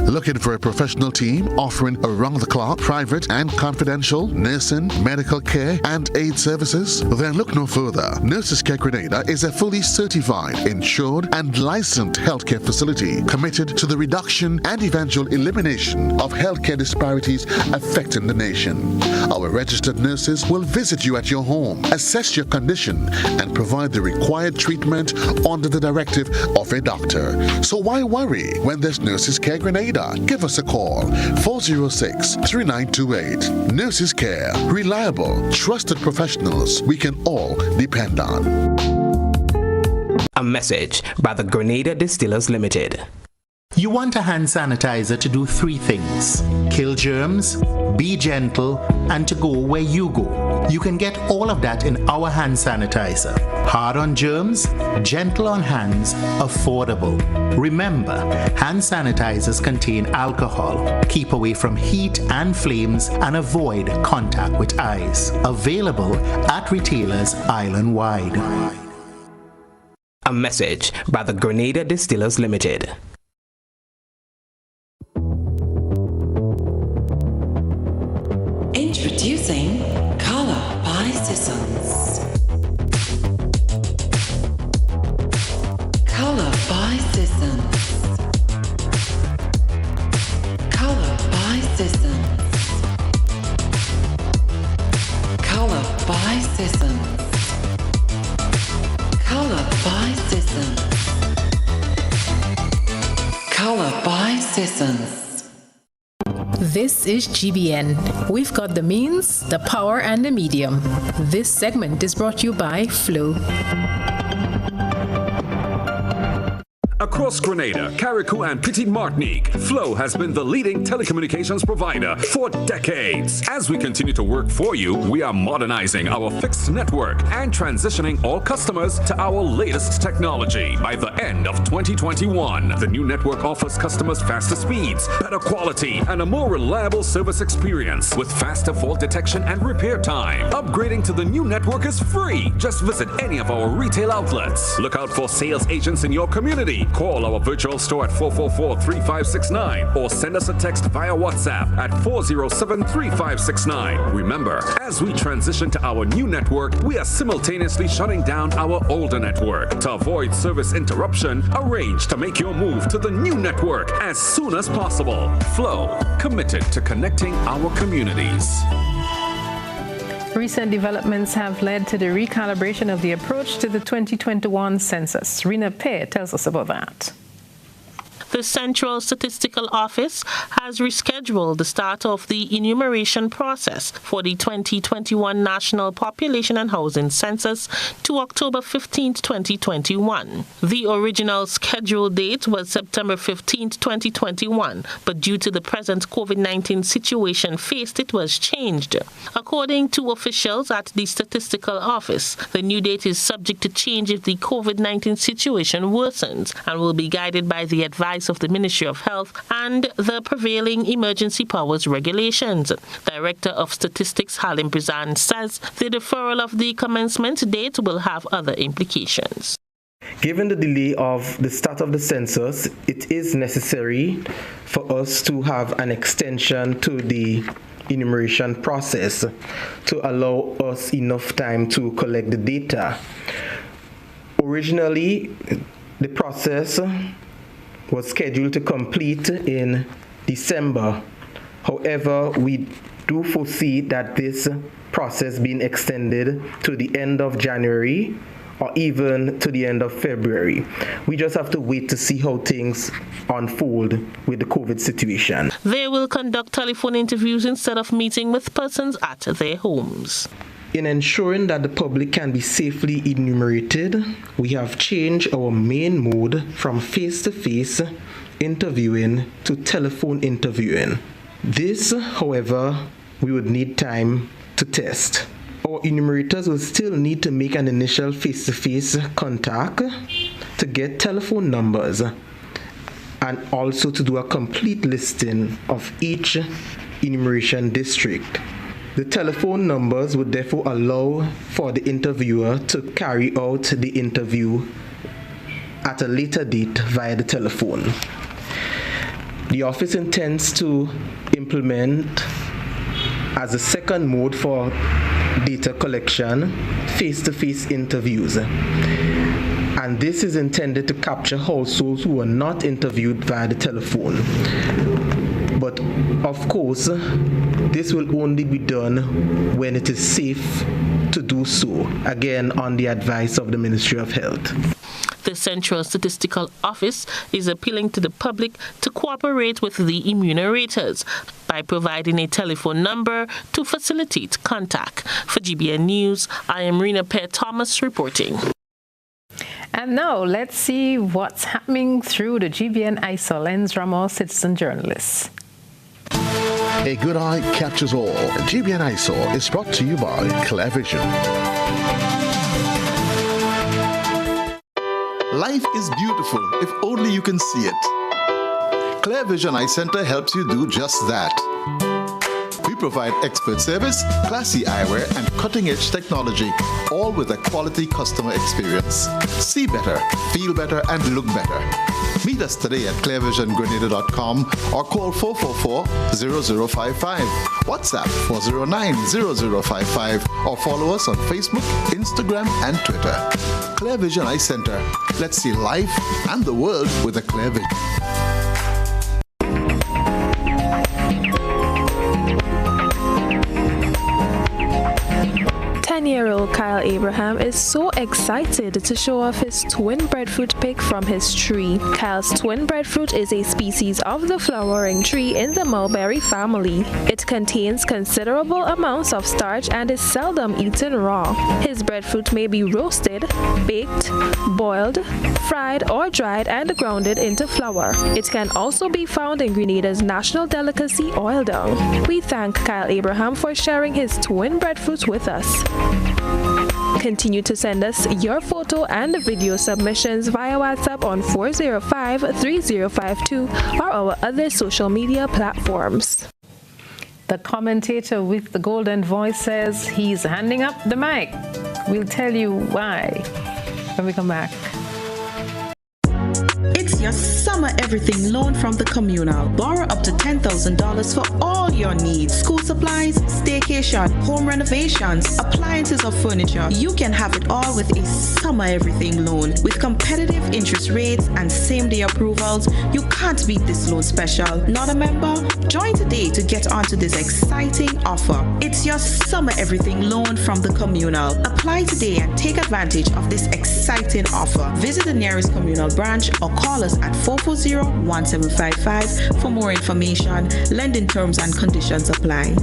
Looking for a professional team offering around-the-clock, private and confidential nursing, medical care, and aid services? Then look no further. Nurses Care Grenada is a fully certified, insured, and licensed healthcare facility committed to the reduction and eventual elimination of healthcare disparities affecting the nation. Our registered nurses will visit you at your home, assess your condition, and provide the required treatment under the directive of a doctor. So why worry when there's Nurses Care Grenada? Give us a call, 406-3928. Nurses Care, reliable, trusted professionals we can all depend on. A message by the Grenada Distillers Limited. You want a hand sanitizer to do 3 things: kill germs, be gentle, and to go where you go. You can get all of that in our hand sanitizer. Hard on germs, gentle on hands, affordable. Remember, hand sanitizers contain alcohol. Keep away from heat and flames and avoid contact with eyes. Available at retailers island-wide. A message by the Grenada Distillers Limited. Introducing Color by Seasons. Color by Seasons. Color by Seasons. Color by Seasons. Color by Seasons. Color by Seasons. This is GBN. We've got the means, the power, and the medium. This segment is brought to you by Flow. Across Grenada, Carriacou, and Petite Martinique, Flow has been the leading telecommunications provider for decades. As we continue to work for you, we are modernizing our fixed network and transitioning all customers to our latest technology. By the end of 2021, the new network offers customers faster speeds, better quality, and a more reliable service experience with faster fault detection and repair time. Upgrading to the new network is free. Just visit any of our retail outlets. Look out for sales agents in your community. Call our virtual store at 444-3569 or send us a text via WhatsApp at 407-3569. Remember, as we transition to our new network, we are simultaneously shutting down our older network. To avoid service interruption, arrange to make your move to the new network as soon as possible. Flow, committed to connecting our communities. Recent developments have led to the recalibration of the approach to the 2021 census. Rena Pear tells us about that. The Central Statistical Office has rescheduled the start of the enumeration process for the 2021 National Population and Housing Census to October 15, 2021. The original scheduled date was September 15, 2021, but due to the present COVID-19 situation faced, it was changed. According to officials at the Statistical Office, the new date is subject to change if the COVID-19 situation worsens and will be guided by the advice of the Ministry of Health and the prevailing emergency powers regulations. Director of Statistics Halim Brizan says the deferral of the commencement date will have other implications. Given the delay of the start of the census, it is necessary for us to have an extension to the enumeration process to allow us enough time to collect the data. Originally, the process was scheduled to complete in December. However, we do foresee that this process being extended to the end of January or even to the end of February. We just have to wait to see how things unfold with the COVID situation. They will conduct telephone interviews instead of meeting with persons at their homes. In ensuring that the public can be safely enumerated, we have changed our main mode from face-to-face interviewing to telephone interviewing. This, however, we would need time to test. Our enumerators will still need to make an initial face-to-face contact to get telephone numbers and also to do a complete listing of each enumeration district. The telephone numbers would therefore allow for the interviewer to carry out the interview at a later date via the telephone. The office intends to implement as a second mode for data collection face-to-face interviews. And this is intended to capture households who were not interviewed via the telephone. But of course, this will only be done when it is safe to do so, again on the advice of the Ministry of Health. The Central Statistical Office is appealing to the public to cooperate with the enumerators by providing a telephone number to facilitate contact. For GBN News, I am Rena Pear Thomas reporting. And now let's see what's happening through the GBN ISO lens from our citizen journalists. A good eye captures all. GBN ISO is brought to you by Clear Vision. Life is beautiful if only you can see it. Clear Vision Eye Center helps you do just that. We provide expert service, classy eyewear, and cutting-edge technology, all with a quality customer experience. See better, feel better, and look better. Meet us today at clearvisiongrenada.com or call 444-0055, WhatsApp 409-0055, or follow us on Facebook, Instagram, and Twitter. Clear Vision Eye Center. Let's see life and the world with a clear vision. 10-year-old Kyle Abraham is so excited to show off his twin breadfruit pick from his tree. Kyle's twin breadfruit is a species of the flowering tree in the mulberry family. It contains considerable amounts of starch and is seldom eaten raw. His breadfruit may be roasted, baked, boiled, fried, or dried and grounded into flour. It can also be found in Grenada's national delicacy, oil dung. We thank Kyle Abraham for sharing his twin breadfruit with us. Continue to send us your photo and video submissions via WhatsApp on 405-3052 or our other social media platforms. The commentator with the golden voice says he's handing up the mic. We'll tell you why when we come back. It's your summer everything loan from the Communal. Borrow up to $10,000 for all your needs. School supplies, staycation, home renovations, appliances or furniture. You can have it all with a summer everything loan. With competitive interest rates and same-day approvals, you can't beat this loan special. Not a member? Join today to get onto this exciting offer. It's your summer everything loan from the Communal. Apply today and take advantage of this exciting offer. Visit the nearest Communal branch or call us at 440-1755 for more information. Lending terms and conditions apply.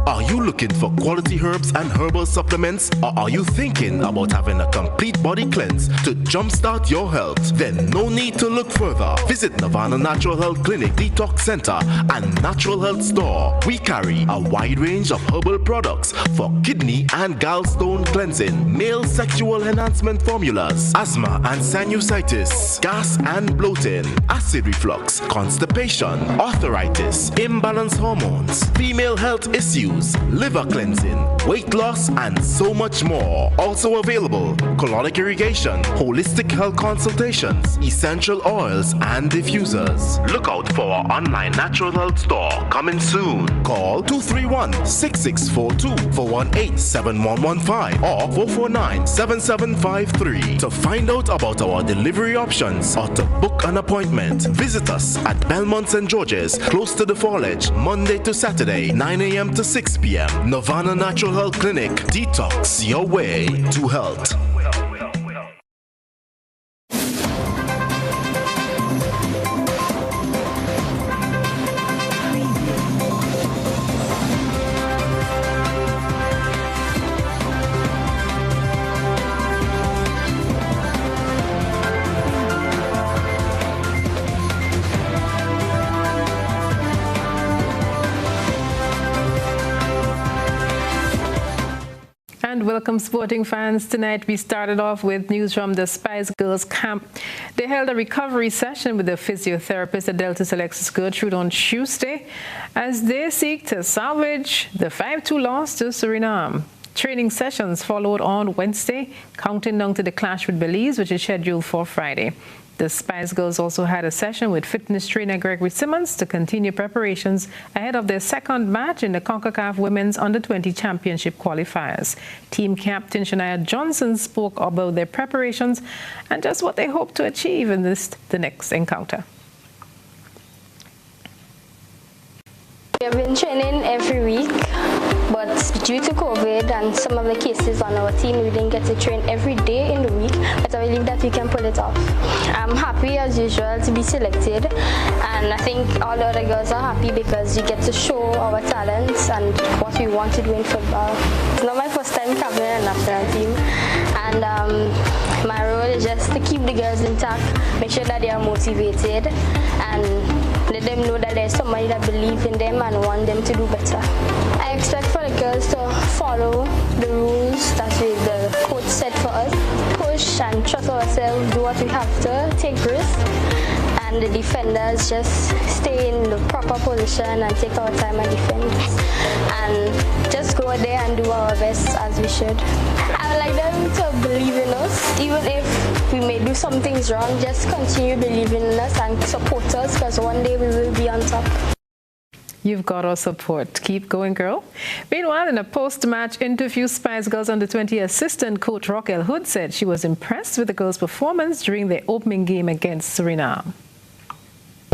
Are you looking for quality herbs and herbal supplements, or are you thinking about having a complete body cleanse to jumpstart your health? Then no need to look further. Visit Nirvana Natural Health Clinic, Detox Center, and Natural Health Store. We carry a wide range of herbal products for kidney and gallstone cleansing, male sexual enhancement formulas, asthma and sinusitis, gas and bloating, acid reflux, constipation, arthritis, imbalanced hormones, female health issues, liver cleansing, weight loss, and so much more. Also available, colonic irrigation, holistic health consultations, essential oils, and diffusers. Look out for our online natural health store coming soon. Call 231-6642 418-7115 or 449-7753 to find out about our delivery options or to book an appointment. Visit us at Belmont St. George's, close to the Fallage, Monday to Saturday, 9 a.m. to 6 p.m. Nirvana Natural Health Clinic. Detox your way to health. Welcome, sporting fans. Tonight we started off with news from the Spice Girls camp. They held a recovery session with the physiotherapist at Delta's Alexis Gertrude on Tuesday as they seek to salvage the 5-2 loss to Suriname. Training sessions followed on Wednesday, counting down to the clash with Belize, which is scheduled for Friday. The Spice Girls also had a session with fitness trainer Gregory Simmons to continue preparations ahead of their second match in the CONCACAF Women's Under-20 Championship qualifiers. Team captain Shania Johnson spoke about their preparations and just what they hope to achieve in the next encounter. We have been training every week, but due to COVID and some of the cases on our team, we didn't get to train every day in the week, but I believe that we can pull it off. I'm happy as usual to be selected, and I think all the other girls are happy because we get to show our talents and what we want to do in football. It's not my first time captaining a national team, and my role is just to keep the girls intact, make sure that they are motivated, and let them know that there's somebody that believes in them and want them to do better. I expect for the girls to follow the rules that the coach set for us, push and trust ourselves, do what we have to, take risks, and the defenders just stay in the proper position and take our time and defend, and just go there and do our best as we should. I would like them to believe in us, even if we may do some things wrong. Just continue believing in us and support us, because one day we will be on top. You've got our support. Keep going, girl. Meanwhile, in a post-match interview, Spice Girls Under-20 assistant coach Raquel Hood said she was impressed with the girls' performance during their opening game against Suriname.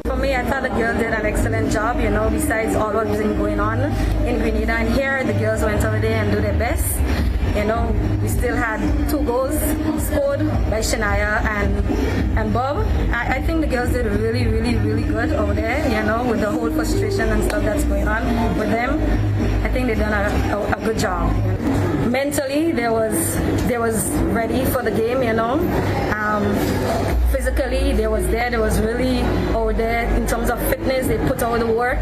For me, I thought the girls did an excellent job, besides all what was going on in Grenada. And here, the girls went over there and do their best. We still had 2 goals scored by Shania and Bob. I think the girls did really, really, really good over there, with the whole frustration and stuff that's going on with them. I think they've done a good job. Mentally, they was ready for the game, physically, they was there. They was really over there in terms of fitness. They put all the work.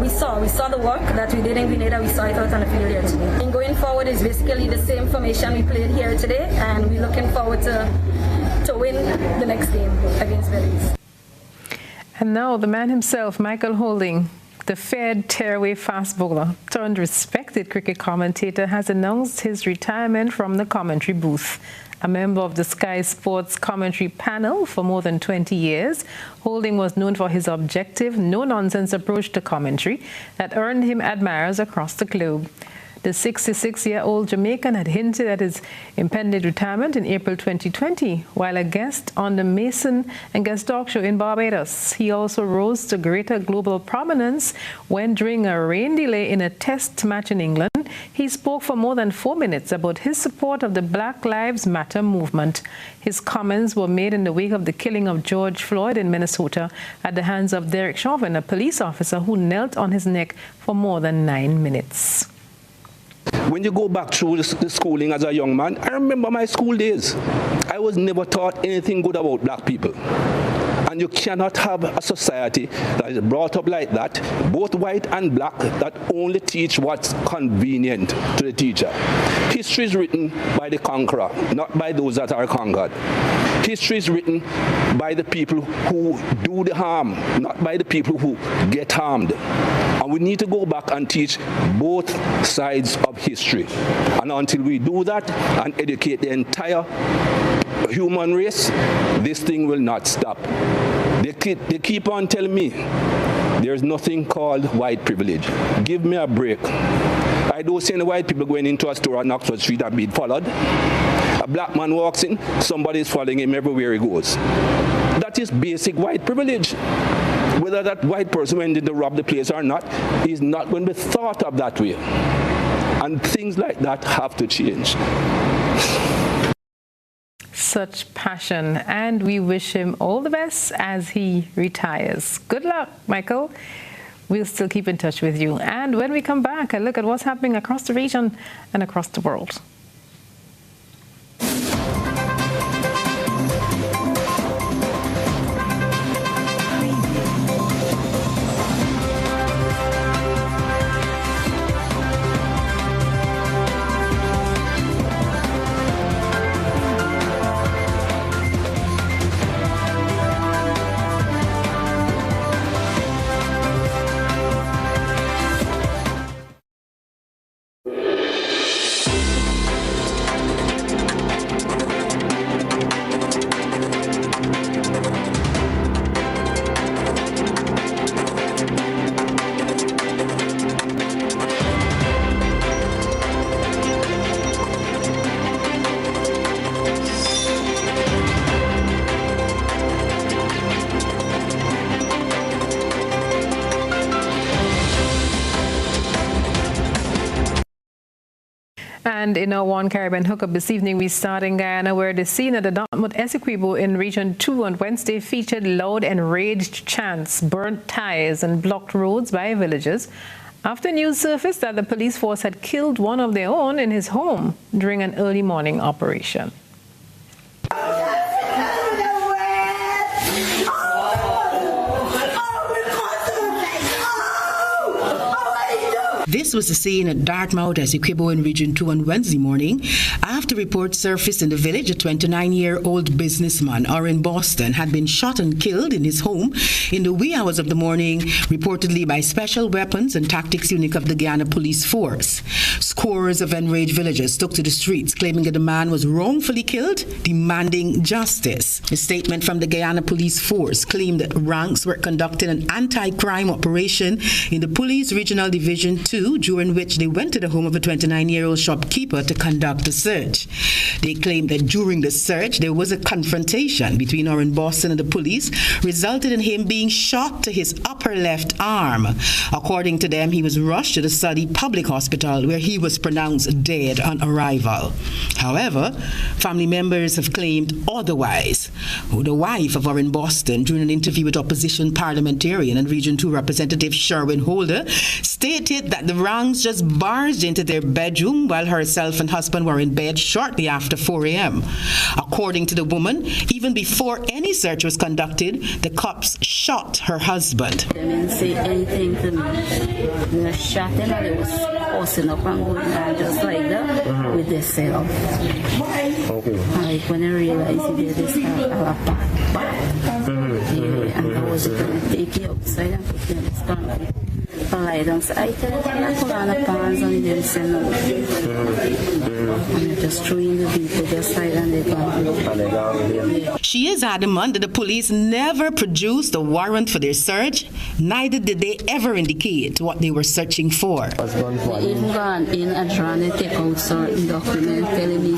We saw the work that we did in Grenada. We saw it out on the field here today. And going forward is basically the same formation we played here today, and we're looking forward to win the next game against Belize. And now the man himself, Michael Holding, the feared tearaway fast bowler turned respected cricket commentator, has announced his retirement from the commentary booth. A member of the Sky Sports commentary panel for more than 20 years, Holding was known for his objective, no-nonsense approach to commentary that earned him admirers across the globe. The 66-year-old Jamaican had hinted at his impending retirement in April 2020 while a guest on the Mason and Guest Talk show in Barbados. He also rose to greater global prominence when, during a rain delay in a test match in England, he spoke for more than 4 minutes about his support of the Black Lives Matter movement. His comments were made in the wake of the killing of George Floyd in Minnesota at the hands of Derek Chauvin, a police officer who knelt on his neck for more than 9 minutes. When you go back through the schooling as a young man, I remember my school days. I was never taught anything good about black people. And you cannot have a society that is brought up like that, both white and black, that only teach what's convenient to the teacher. History is written by the conqueror, not by those that are conquered. History is written by the people who do the harm, not by the people who get harmed. And we need to go back and teach both sides of history. And until we do that and educate the entire human race, this thing will not stop. They keep on telling me there's nothing called white privilege. Give me a break. I don't see any white people going into a store on Oxford Street and being followed. A black man walks in, somebody is following him everywhere he goes. That is basic white privilege. Whether that white person went in to rob the place or not, is not going to be thought of that way. And things like that have to change. Such passion, and we wish him all the best as he retires. Good luck, Michael. We'll still keep in touch with you. And when we come back, a look at what's happening across the region and across the world. And in our One Caribbean hookup this evening, we start in Guyana, where the scene at the Dartmouth Essequibo in Region 2 on Wednesday featured loud enraged chants, burnt tires and blocked roads by villagers after news surfaced that the police force had killed one of their own in his home during an early morning operation. This was the scene at Dartmouth as Equibo in Region 2 on Wednesday morning after reports surfaced in the village. A 29-year-old businessman, Oren Boston, had been shot and killed in his home in the wee hours of the morning, reportedly by Special Weapons and Tactics Unit of the Guyana Police Force. Scores of enraged villagers took to the streets, claiming that the man was wrongfully killed, demanding justice. A statement from the Guyana Police Force claimed that ranks were conducting an anti-crime operation in the Police Regional Division 2, during which they went to the home of a 29-year-old shopkeeper to conduct a search. They claimed that during the search, there was a confrontation between Oren Boston and the police, resulted in him being shot to his upper left arm. According to them, he was rushed to the Suddy Public Hospital, where he was pronounced dead on arrival. However, family members have claimed otherwise. The wife of Oren Boston, during an interview with opposition parliamentarian and Region 2 Representative Sherwin Holder, stated that the Rangs just barged into their bedroom while herself and husband were in bed shortly after 4 a.m. According to the woman, even before any search was conducted, the cops shot her husband. They didn't say anything to me. They were shouting and they was forcing up and going on just like that with their self. Okay. Like when I realized they just have a back. And I was going to take you outside and put you in this concrete. I lie down, so I tell them I put on the pants and they say no. And I just threw in the vehicle just like and they gone. She is adamant that the police never produced a warrant for their search, neither did they ever indicate what they were searching for. They even gone in and trying to take out certain documents, telling me,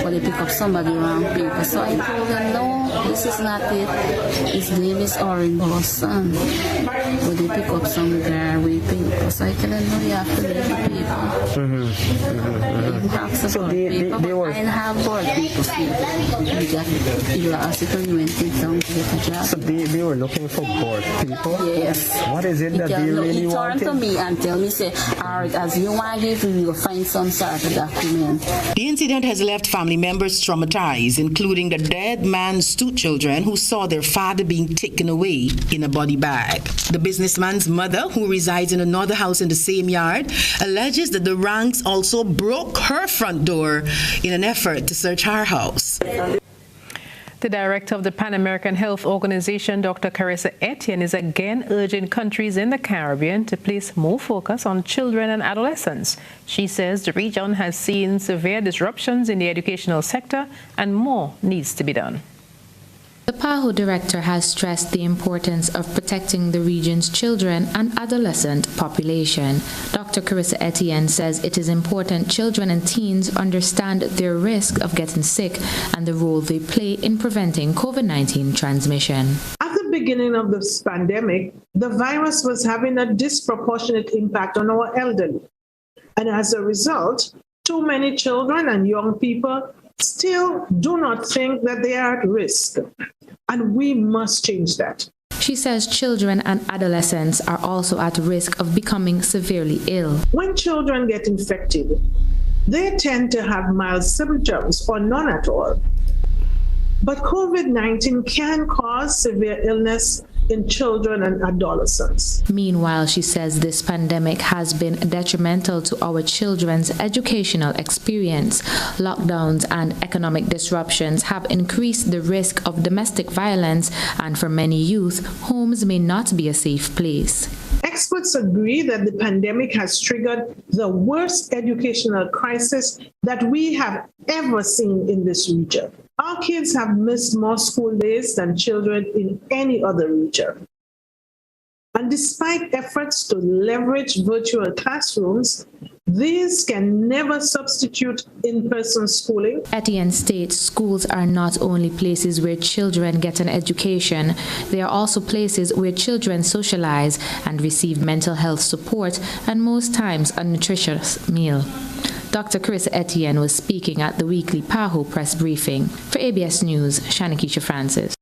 well, they pick up somebody wrong paper. So I told them, no, this is not it. His name is Oren Boston. But they pick up some garbage paper. So I tell them, no, you have to leave the paper. So they were... I didn't have board papers. We got elastic and we went in town to get a job. So they were looking for board people? Yes. What is it that they really wanted? He turned to me and tell me, say, all right, as you want to give, we will find some sort of document. The incident has left family members traumatized, including the dead man's 2 children who saw their father being taken away in a body bag. The businessman's mother, who resides in another house in the same yard, alleges that the Ranks also broke her front door in an effort to search her house. The director of the Pan American Health Organization, Dr. Carissa Etienne, is again urging countries in the Caribbean to place more focus on children and adolescents. She says the region has seen severe disruptions in the educational sector and more needs to be done. The PAHO director has stressed the importance of protecting the region's children and adolescent population. Dr. Carissa Etienne says it is important children and teens understand their risk of getting sick and the role they play in preventing COVID-19 transmission. At the beginning of this pandemic, the virus was having a disproportionate impact on our elderly. And as a result, too many children and young people still do not think that they are at risk. And we must change that. She says children and adolescents are also at risk of becoming severely ill. When children get infected, they tend to have mild symptoms or none at all. But COVID-19 can cause severe illness in children and adolescents. Meanwhile, she says this pandemic has been detrimental to our children's educational experience. Lockdowns and economic disruptions have increased the risk of domestic violence, and for many youth, homes may not be a safe place. Experts agree that the pandemic has triggered the worst educational crisis that we have ever seen in this region. Our kids have missed more school days than children in any other region. And despite efforts to leverage virtual classrooms, these can never substitute in-person schooling. Etienne states schools are not only places where children get an education, they are also places where children socialize and receive mental health support and most times a nutritious meal. Dr. Carissa Etienne was speaking at the weekly PAHO press briefing. For ABS News, Shanakisha Francis.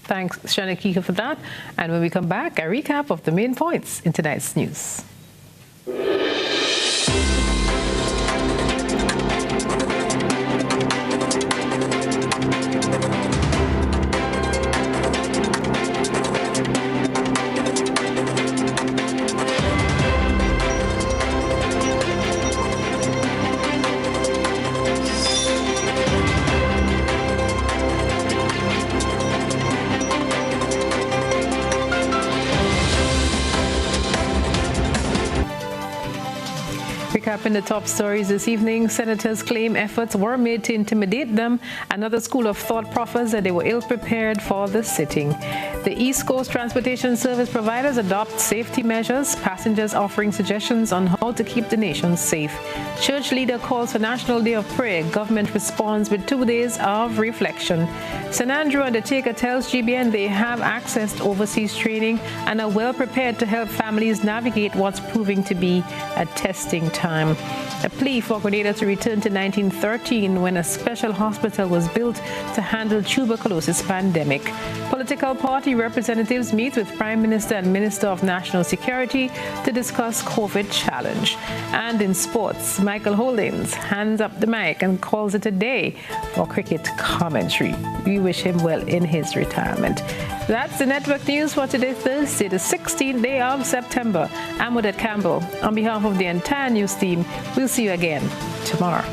Thanks, Shanakisha, for that. And when we come back, a recap of the main points in tonight's news. Recapping the top stories this evening, senators claim efforts were made to intimidate them. Another school of thought proffers that they were ill-prepared for the sitting. The East Coast Transportation Service providers adopt safety measures, passengers offering suggestions on how to keep the nation safe. Church leader calls for National Day of Prayer. Government responds with 2 days of reflection. St. Andrew Undertaker tells GBN they have accessed overseas training and are well prepared to help families navigate what's proving to be a testing time. A plea for Grenada to return to 1913 when a special hospital was built to handle tuberculosis pandemic. Political party representatives meet with Prime Minister and Minister of National Security to discuss COVID challenge. And in sports, Michael Holdings hands up the mic and calls it a day for cricket commentary. We wish him well in his retirement. That's the network news for today, Thursday, the 16th day of September. I'm Odette Campbell. On behalf of the entire news team, we'll see you again tomorrow.